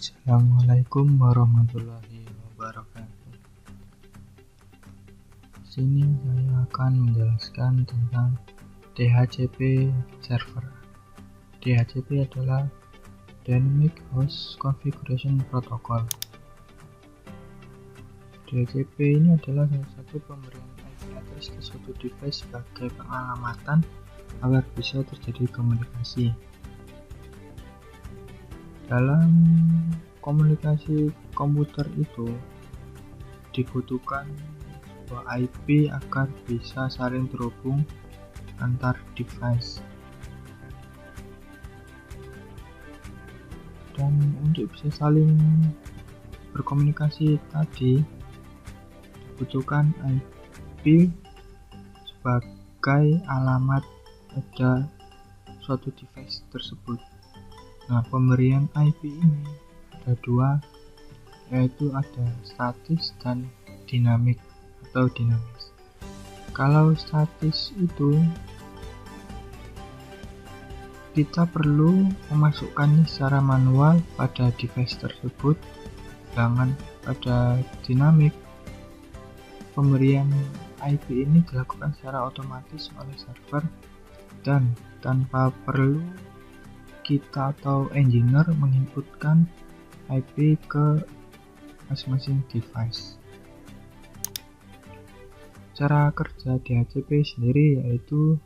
Assalamualaikum warahmatullahi wabarakatuh. Di sini saya akan menjelaskan tentang DHCP server. DHCP adalah Dynamic Host Configuration Protocol. DHCP ini adalah salah satu pemberian IP address ke suatu device sebagai pengalamatan agar bisa terjadi komunikasi. Dalam komunikasi komputer itu dibutuhkan sebuah IP agar bisa saling terhubung antar device. Dan untuk bisa saling berkomunikasi tadi dibutuhkan IP sebagai alamat pada suatu device tersebut. Nah, pemberian IP ini ada dua, yaitu ada statis dan dinamik atau dinamis. Kalau statis itu kita perlu memasukkannya secara manual pada device tersebut, sedangkan pada dinamik pemberian IP ini dilakukan secara otomatis oleh server dan tanpa perlu kita atau engineer menginputkan IP ke masing-masing device. Cara kerja DHCP sendiri yaitu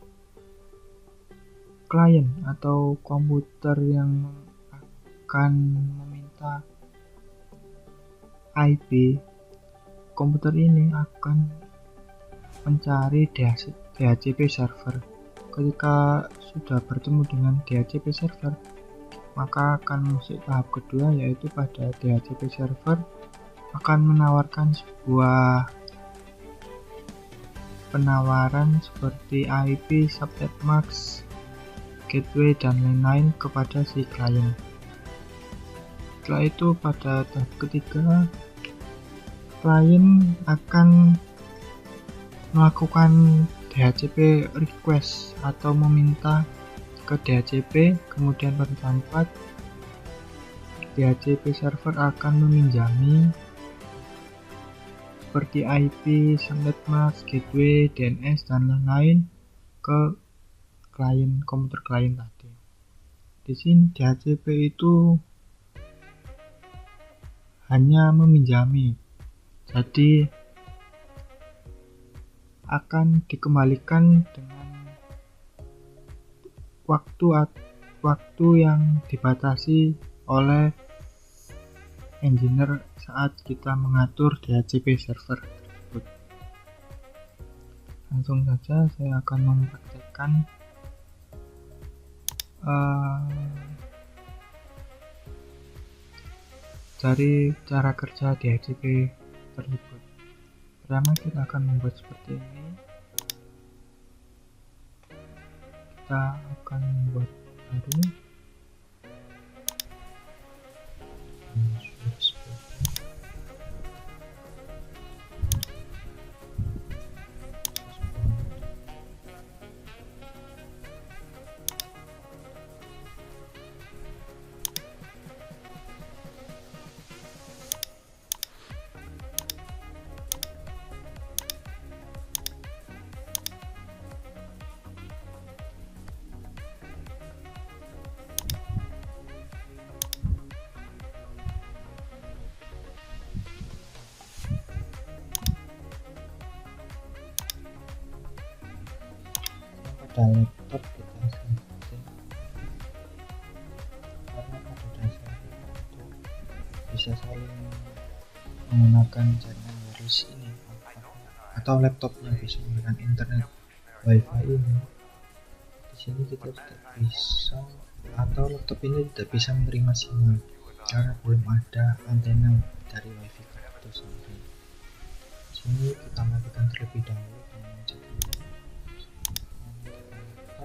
klien atau komputer yang akan meminta IP, komputer ini akan mencari DHCP server. Ketika sudah bertemu dengan DHCP server, maka akan masuk tahap kedua, yaitu pada DHCP server akan menawarkan sebuah penawaran seperti IP, subnet mask, gateway, dan lain-lain kepada si klien. Setelah itu pada tahap ketiga, klien akan melakukan DHCP request atau meminta ke DHCP, kemudian pada tahap 4 DHCP server akan meminjami seperti IP, subnet mask, gateway, DNS, dan lain-lain ke klien, komputer klien tadi. Di sini DHCP itu hanya meminjami, jadi akan dikembalikan dengan waktu yang dibatasi oleh engineer saat kita mengatur DHCP server tersebut. Langsung saja saya akan mempraktekkan dari cara kerja DHCP tersebut. Pertama kita akan membuat seperti ini. Kita akan membuat baru pada laptop kita setting, karena pada dasarnya itu bisa saling menggunakan jaringan wireless ini, atau laptop yang bisa menggunakan internet wifi ini. Di sini kita tidak bisa, atau laptop ini tidak bisa menerima sinyal karena belum ada antena dari wifi itu sendiri. Di sini kita matikan terlebih dahulu dengan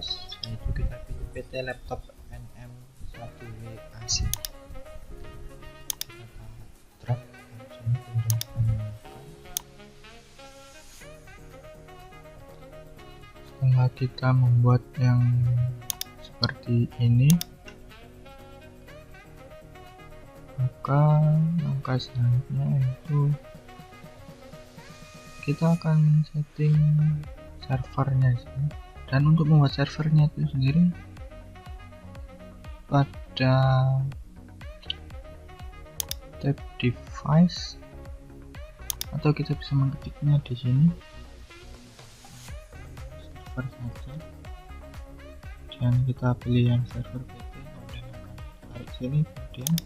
setelah itu kita pilih PT laptop NM1WAC, kita drag langsung kemudian kita menemukan. Setelah kita membuat yang seperti ini, maka langkah selanjutnya itu kita akan setting servernya sih. Dan untuk membuat servernya itu sendiri, pada tab device atau kita bisa mengetiknya di sini server saja, dan kita pilih yang server PT, kemudian akan tarik sini, kemudian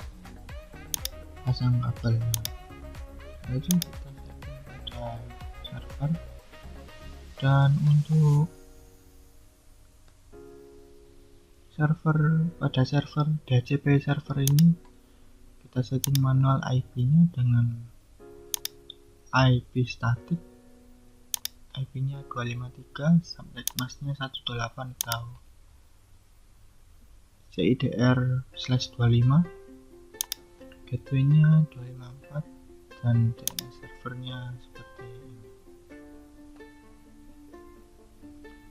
pasang kabelnya. Lalu kita setting pada server, dan untuk pada server DHCP server ini kita setting manual IP-nya dengan IP static, IP-nya 253, subnet masknya 18 tahu, CIDR/25, gateway-nya 254, dan DNS servernya seperti ini.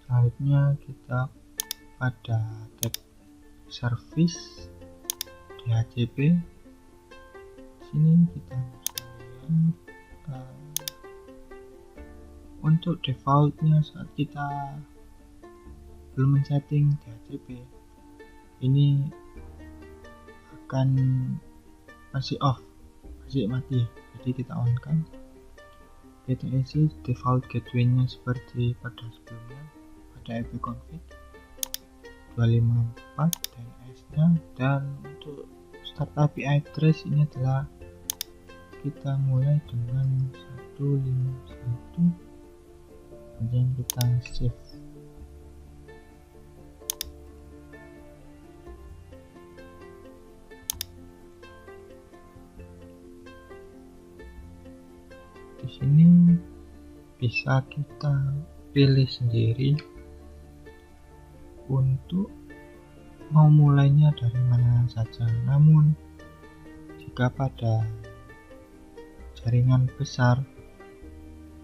Selanjutnya kita pada tab service DHCP, sini kita bisa lihat untuk defaultnya saat kita belum men-setting DHCP ini akan masih off, masih mati, jadi kita on kan. Kita isi default gateway-nya seperti pada sebelumnya, pada ipconfig 254 DNS-nya, dan untuk start IP address ini adalah kita mulai dengan 151, kemudian kita save. Di sini bisa kita pilih sendiri untuk mau mulainya dari mana saja. Namun jika pada jaringan besar,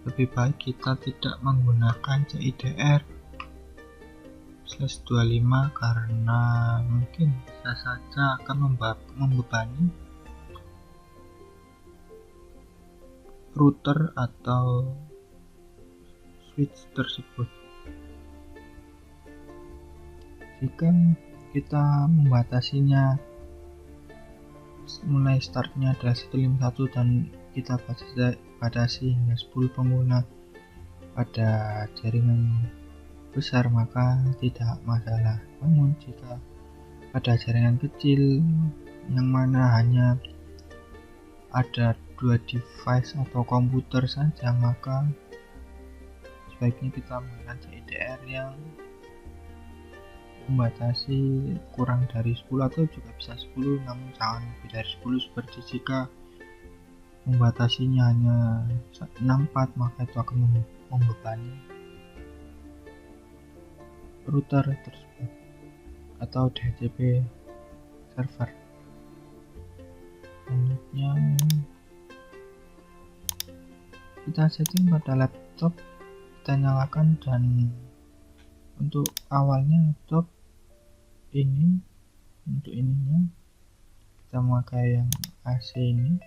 lebih baik kita tidak menggunakan CIDR/25 karena mungkin bisa saja akan membebani router atau switch tersebut. Jika kita membatasinya mulai startnya adalah 151 dan kita batasi hingga 10 pengguna pada jaringan besar, maka tidak masalah. Namun jika pada jaringan kecil yang mana hanya ada 2 device atau komputer saja, maka sebaiknya kita menggunakan CIDR yang membatasi kurang dari 10 atau juga bisa 10, namun jangan lebih dari 10. Seperti jika membatasinya hanya 64, maka itu akan membebani router tersebut atau DHCP server. Selanjutnya kita setting pada laptop, kita nyalakan, dan untuk awalnya laptop ini, untuk ininya kita memakai yang AC ini,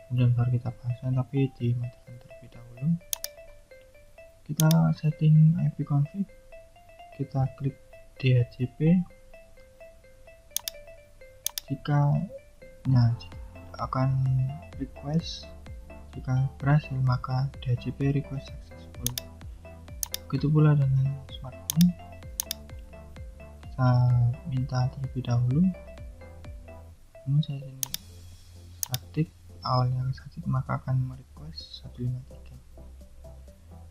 kemudian baru kita pasang, tapi dimatikan terlebih dahulu. Kita setting ipconfig, kita klik DHCP, jika akan request, jika berhasil maka DHCP request successful. Begitu pula dengan smartphone, kita minta terlebih dahulu, namun saya ini static, awal yang static maka akan merequest 153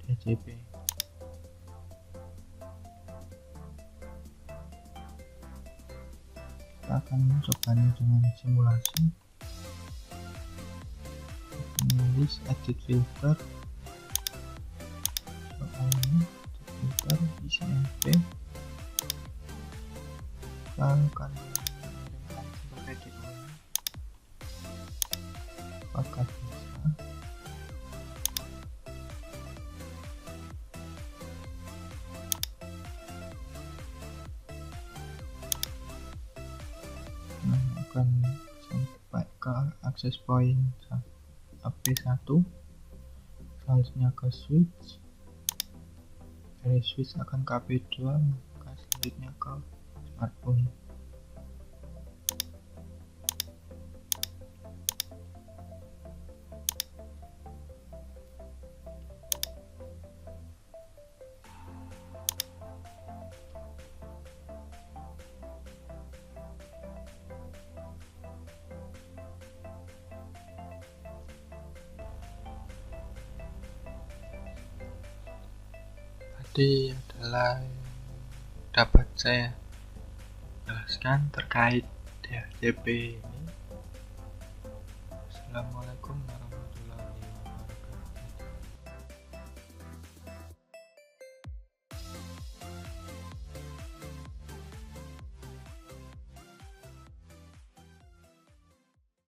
DHCP. Kita akan mencobanya dengan simulasi, menulis edit filter, soalnya filter ICMP, kita akan mengirimkan filter PDO apakah bisa. Akan access point AP1, selanjutnya ke switch, dari switch akan ke AP2, maka selanjutnya ke smartphone. Tadi adalah dapat saya jelaskan terkait DHCP